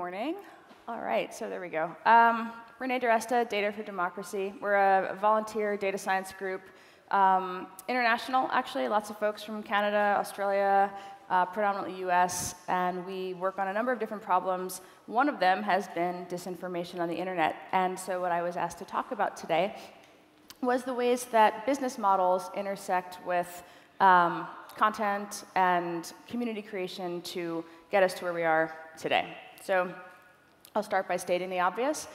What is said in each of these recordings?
morning. All right, so there we go. Renee, DiResta, Data for Democracy. We're a volunteer data science group. International, actually, lots of folks from Canada, Australia, predominantly US, and we work on a number of different problems. One of them has been disinformation on the internet. And so what I was asked to talk about today was the ways that business models intersect with content and community creation to get us to where we are today. So I'll start by stating the obvious.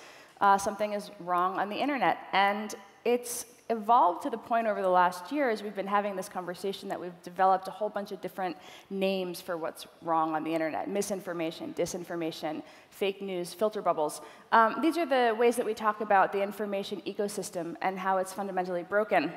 Something is wrong on the internet. And it's evolved to the point over the last year as we've been having this conversation that we've developed a whole bunch of different names for what's wrong on the internet. Misinformation, disinformation, fake news, filter bubbles. These are the ways that we talk about the information ecosystem and how it's fundamentally broken.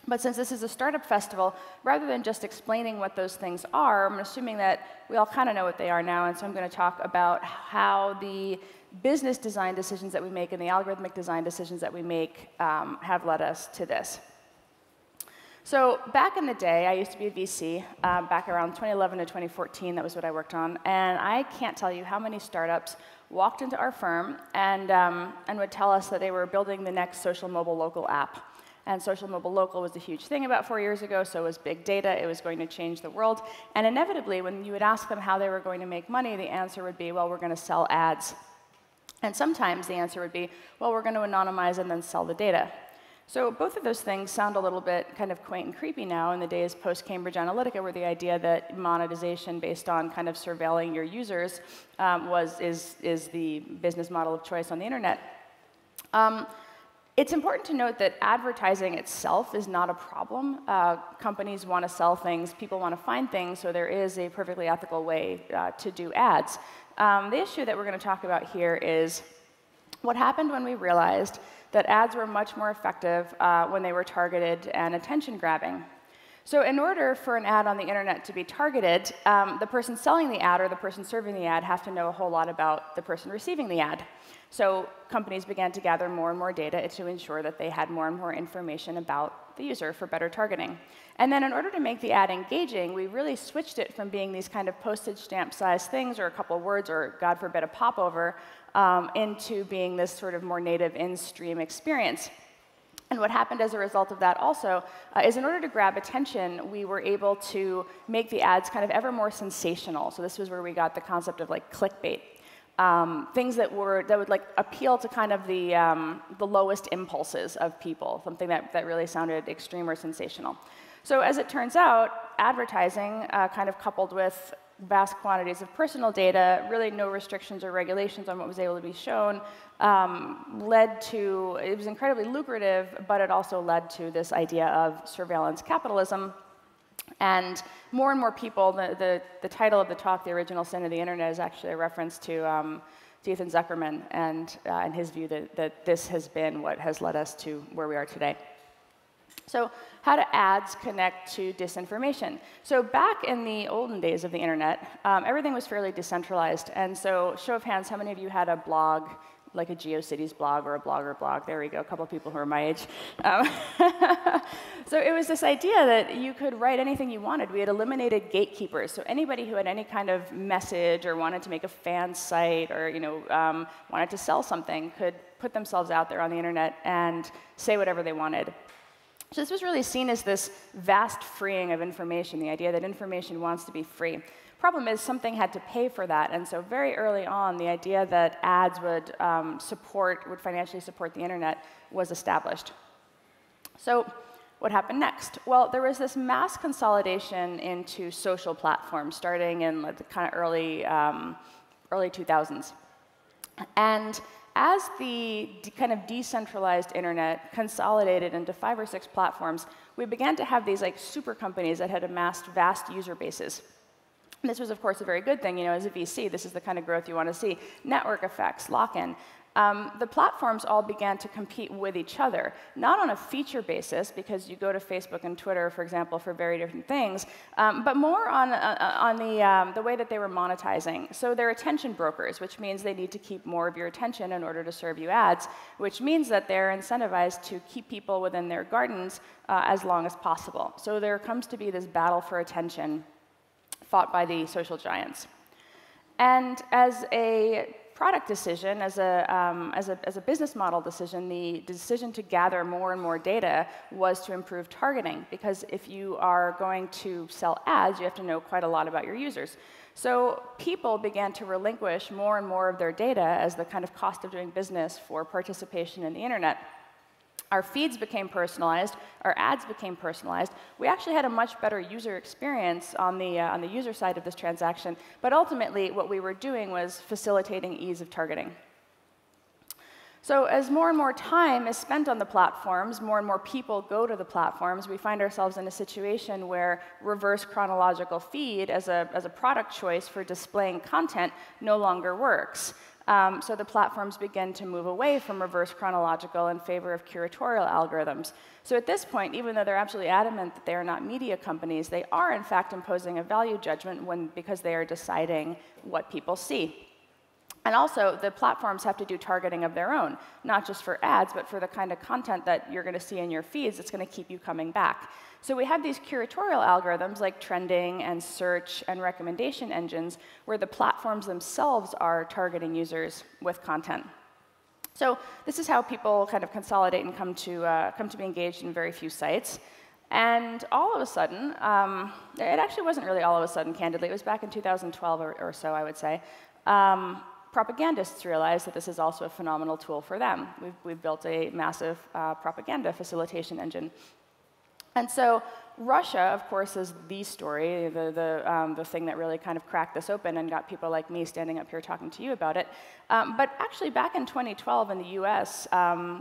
But since this is a startup festival, rather than just explaining what those things are, I'm assuming that we all kind of know what they are now, and so I'm going to talk about how the business design decisions that we make and the algorithmic design decisions that we make have led us to this. So back in the day, I used to be a VC, back around 2011 to 2014, that was what I worked on, and I can't tell you how many startups walked into our firm and would tell us that they were building the next social mobile local app. And social mobile local was a huge thing about 4 years ago, so was big data. It was going to change the world. And inevitably, when you would ask them how they were going to make money, the answer would be, well, we're going to sell ads. And sometimes the answer would be, well, we're going to anonymize and then sell the data. So both of those things sound a little bit kind of quaint and creepy now in the days post-Cambridge Analytica, where the idea that monetization based on kind of surveilling your users is the business model of choice on the internet. It's important to note that advertising itself is not a problem. Companies want to sell things, people want to find things, so there is a perfectly ethical way to do ads. The issue that we're going to talk about here is what happened when we realized that ads were much more effective when they were targeted and attention-grabbing. So in order for an ad on the internet to be targeted, the person selling the ad or the person serving the ad have to know a whole lot about the person receiving the ad. So companies began to gather more and more data to ensure that they had more and more information about the user for better targeting. And then in order to make the ad engaging, we really switched it from being these kind of postage stamp-sized things or a couple of words or, God forbid, a popover into being this sort of more native in-stream experience. And what happened as a result of that also is in order to grab attention, we were able to make the ads kind of ever more sensational. So this was where we got the concept of like clickbait. Things that would like appeal to kind of the lowest impulses of people, something that really sounded extreme or sensational. So as it turns out, advertising kind of coupled with vast quantities of personal data, really no restrictions or regulations on what was able to be shown, led to, it was incredibly lucrative, but it also led to this idea of surveillance capitalism. And more people, the title of the talk, The Original Sin of the Internet, is actually a reference to Ethan Zuckerman and his view that this has been what has led us to where we are today. So how do ads connect to disinformation? So back in the olden days of the internet, everything was fairly decentralized. And so show of hands, how many of you had a blog, like a GeoCities blog or a Blogger blog? There we go, a couple of people who are my age. So it was this idea that you could write anything you wanted. We had eliminated gatekeepers. So anybody who had any kind of message or wanted to make a fan site or wanted to sell something could put themselves out there on the internet and say whatever they wanted. So this was really seen as this vast freeing of information, the idea that information wants to be free. Problem is, something had to pay for that, and so very early on, the idea that ads would financially support the internet was established. So what happened next? Well, there was this mass consolidation into social platforms starting in the kind of early 2000s. And as the kind of decentralized internet consolidated into 5 or 6 platforms, we began to have these like super companies that had amassed vast user bases. And this was, of course, a very good thing. As a VC, this is the kind of growth you want to see. Network effects, lock-in. The platforms all began to compete with each other, not on a feature basis, because you go to Facebook and Twitter, for example, for very different things, but more on the way that they were monetizing. So they're attention brokers, which means they need to keep more of your attention in order to serve you ads, which means that they're incentivized to keep people within their gardens as long as possible. So there comes to be this battle for attention fought by the social giants. And as a product decision, as a business model decision, the decision to gather more and more data was to improve targeting. Because if you are going to sell ads, you have to know quite a lot about your users. So people began to relinquish more and more of their data as the kind of cost of doing business for participation in the internet. Our feeds became personalized, our ads became personalized. We actually had a much better user experience on the user side of this transaction, but ultimately what we were doing was facilitating ease of targeting. So as more and more time is spent on the platforms, more and more people go to the platforms, we find ourselves in a situation where reverse chronological feed as a product choice for displaying content no longer works. So the platforms begin to move away from reverse chronological in favor of curatorial algorithms. So at this point, even though they're absolutely adamant that they are not media companies, they are in fact imposing a value judgment because they are deciding what people see. And also, the platforms have to do targeting of their own, not just for ads, but for the kind of content that you're going to see in your feeds that's going to keep you coming back. So we have these curatorial algorithms like trending and search and recommendation engines where the platforms themselves are targeting users with content. So this is how people kind of consolidate and come to be engaged in very few sites. And all of a sudden, it actually wasn't really all of a sudden, candidly. It was back in 2012 or so, I would say. Propagandists realized that this is also a phenomenal tool for them. We've built a massive propaganda facilitation engine. And so Russia, of course, is the story, the thing that really kind of cracked this open and got people like me standing up here talking to you about it. But actually, back in 2012 in the US, we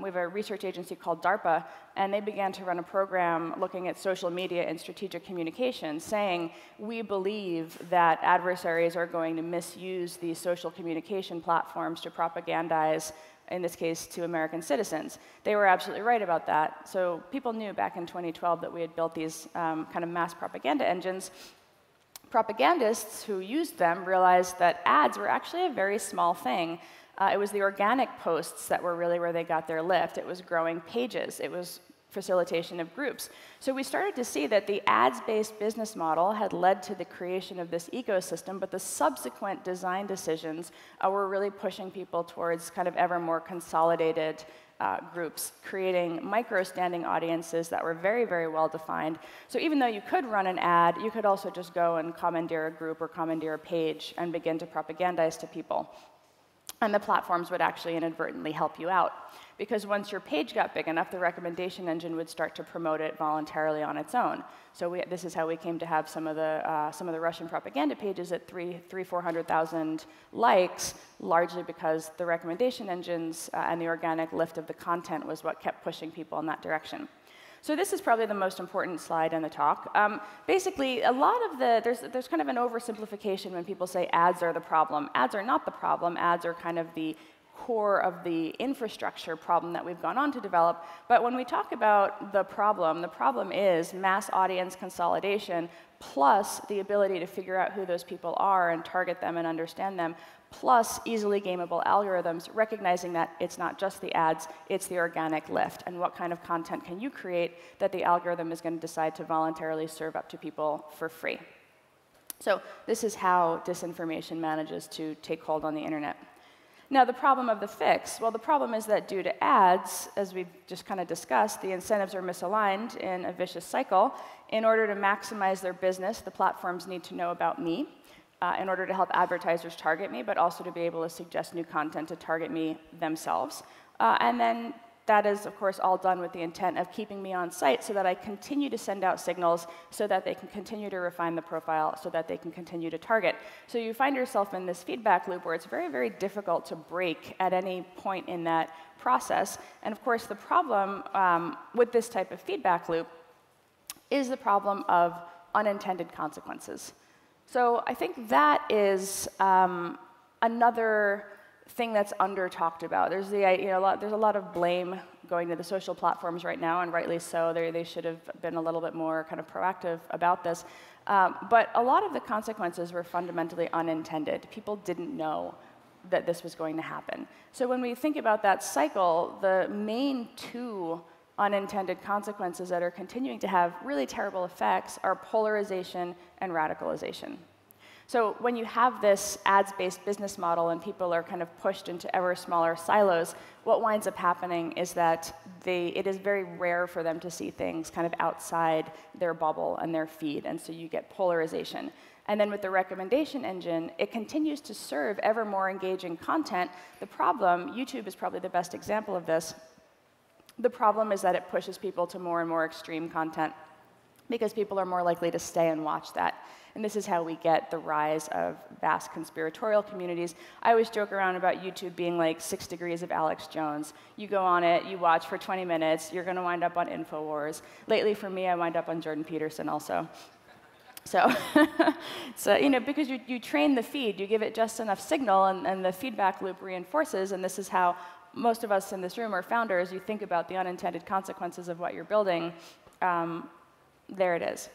have a research agency called DARPA, and they began to run a program looking at social media and strategic communication, saying, we believe that adversaries are going to misuse these social communication platforms to propagandize, in this case, to American citizens. They were absolutely right about that. So people knew back in 2012 that we had built these kind of mass propaganda engines. Propagandists who used them realized that ads were actually a very small thing. It was the organic posts that were really where they got their lift. It was growing pages. It was facilitation of groups. So we started to see that the ads-based business model had led to the creation of this ecosystem, but the subsequent design decisions were really pushing people towards kind of ever more consolidated groups, creating micro-standing audiences that were very, very well defined. So even though you could run an ad, you could also just go and commandeer a group or commandeer a page and begin to propagandize to people. And the platforms would actually inadvertently help you out. Because once your page got big enough, the recommendation engine would start to promote it voluntarily on its own. So this is how we came to have some of the Russian propaganda pages at 400,000 likes, largely because the recommendation engines and the organic lift of the content was what kept pushing people in that direction. So this is probably the most important slide in the talk. Basically, a lot of there's kind of an oversimplification when people say ads are the problem. Ads are not the problem. Ads are kind of the core of the infrastructure problem that we've gone on to develop. But when we talk about the problem is mass audience consolidation plus the ability to figure out who those people are and target them and understand them, plus easily gameable algorithms, recognizing that it's not just the ads, it's the organic lift. And what kind of content can you create that the algorithm is going to decide to voluntarily serve up to people for free? So this is how disinformation manages to take hold on the internet. Now, the problem of the fix, well, the problem is that due to ads, as we've just kind of discussed, the incentives are misaligned in a vicious cycle. In order to maximize their business, the platforms need to know about me in order to help advertisers target me, but also to be able to suggest new content to target me themselves. And then that is, of course, all done with the intent of keeping me on site so that I continue to send out signals so that they can continue to refine the profile so that they can continue to target. So you find yourself in this feedback loop where it's very, very difficult to break at any point in that process. And of course, the problem with this type of feedback loop is the problem of unintended consequences. So I think that is another thing that's under talked about. There's there's a lot of blame going to the social platforms right now, and rightly so. They should have been a little bit more kind of proactive about this. But a lot of the consequences were fundamentally unintended. People didn't know that this was going to happen. So when we think about that cycle, the main two unintended consequences that are continuing to have really terrible effects are polarization and radicalization. So when you have this ads-based business model and people are kind of pushed into ever smaller silos, what winds up happening is that it is very rare for them to see things kind of outside their bubble and their feed, and so you get polarization. And then with the recommendation engine, it continues to serve ever more engaging content. The problem, YouTube is probably the best example of this, the problem is that it pushes people to more and more extreme content because people are more likely to stay and watch that. And this is how we get the rise of vast conspiratorial communities. I always joke around about YouTube being like 6 degrees of Alex Jones. You go on it, you watch for 20 minutes, you're going to wind up on InfoWars. Lately, for me, I wind up on Jordan Peterson also. So, because you train the feed, you give it just enough signal, and the feedback loop reinforces, and this is how most of us in this room are founders. You think about the unintended consequences of what you're building. There it is.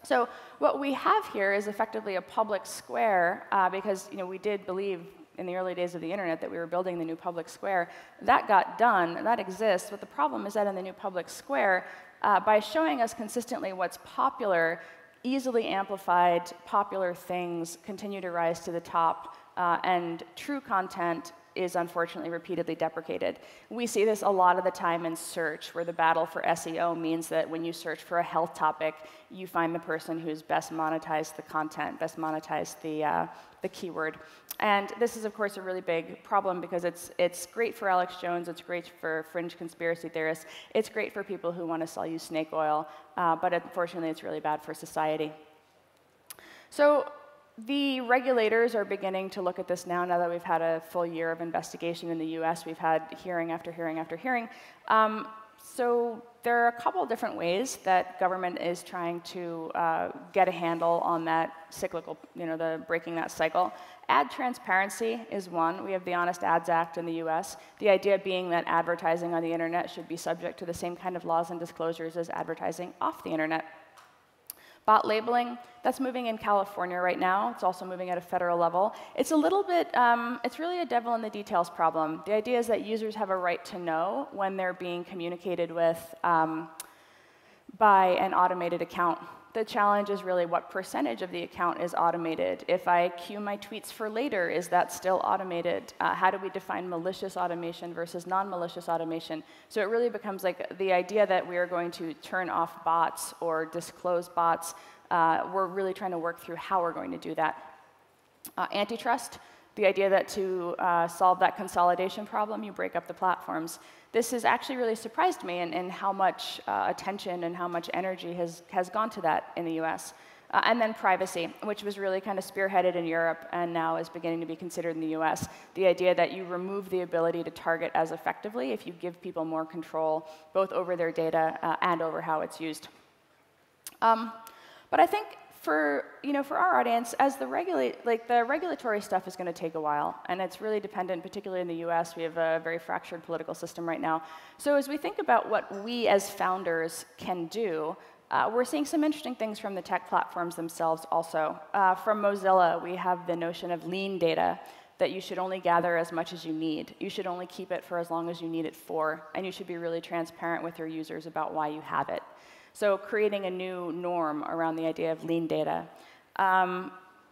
So what we have here is effectively a public square, because we did believe in the early days of the internet that we were building the new public square. That got done, that exists, but the problem is that in the new public square, by showing us consistently what's popular, easily amplified, popular things continue to rise to the top, and true content is unfortunately repeatedly deprecated. We see this a lot of the time in search, where the battle for SEO means that when you search for a health topic, you find the person who's best monetized the content, best monetized the keyword. And this is, of course, a really big problem because it's great for Alex Jones, it's great for fringe conspiracy theorists, it's great for people who want to sell you snake oil, but unfortunately it's really bad for society. So the regulators are beginning to look at this now that we've had a full year of investigation in the US. We've had hearing after hearing after hearing. So there are a couple of different ways that government is trying to get a handle on that cyclical, the breaking that cycle. Ad transparency is one. We have the Honest Ads Act in the US. The idea being that advertising on the internet should be subject to the same kind of laws and disclosures as advertising off the internet. Bot labeling, that's moving in California right now. It's also moving at a federal level. It's a little bit, it's really a devil in the details problem. The idea is that users have a right to know when they're being communicated with by an automated account. The challenge is really what percentage of the account is automated. If I queue my tweets for later, is that still automated? How do we define malicious automation versus non-malicious automation? So it really becomes like the idea that we are going to turn off bots or disclose bots. We're really trying to work through how we're going to do that. Antitrust, the idea that to solve that consolidation problem, you break up the platforms. This has actually really surprised me in how much attention and how much energy has gone to that in the US. And then privacy, which was really kind of spearheaded in Europe and now is beginning to be considered in the US. The idea that you remove the ability to target as effectively if you give people more control, both over their data and over how it's used. But I think for our audience, as the regulatory stuff is going to take a while, and it's really dependent, particularly in the US. We have a very fractured political system right now. So as we think about what we as founders can do, we're seeing some interesting things from the tech platforms themselves also. From Mozilla, we have the notion of lean data, that you should only gather as much as you need. You should only keep it for as long as you need it for, and you should be really transparent with your users about why you have it. So creating a new norm around the idea of lean data.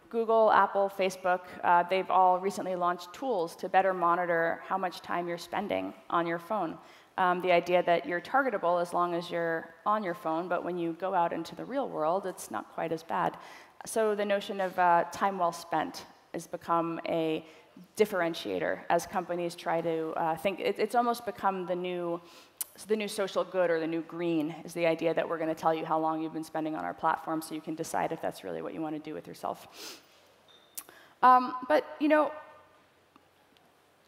Google, Apple, Facebook, they've all recently launched tools to better monitor how much time you're spending on your phone. The idea that you're targetable as long as you're on your phone, but when you go out into the real world, it's not quite as bad. So the notion of time well spent has become a differentiator as companies try to think. It's almost become the new social good, or the new green, is the idea that we're going to tell you how long you've been spending on our platform so you can decide if that's really what you want to do with yourself. But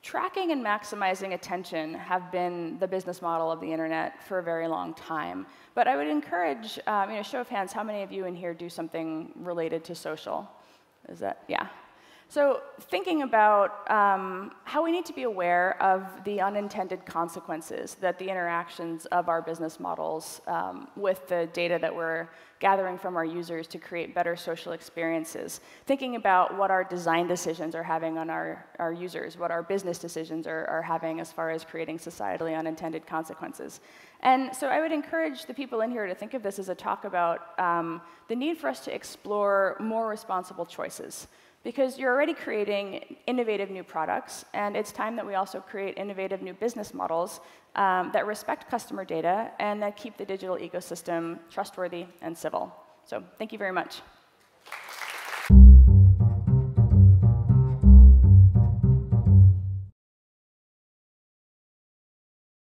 tracking and maximizing attention have been the business model of the internet for a very long time. But I would encourage, show of hands, how many of you in here do something related to social? Is that, yeah. So thinking about how we need to be aware of the unintended consequences that the interactions of our business models with the data that we're gathering from our users to create better social experiences. Thinking about what our design decisions are having on our users, what our business decisions are having as far as creating societally unintended consequences. And so I would encourage the people in here to think of this as a talk about the need for us to explore more responsible choices. Because you're already creating innovative new products, and it's time that we also create innovative new business models that respect customer data and that keep the digital ecosystem trustworthy and civil. So thank you very much.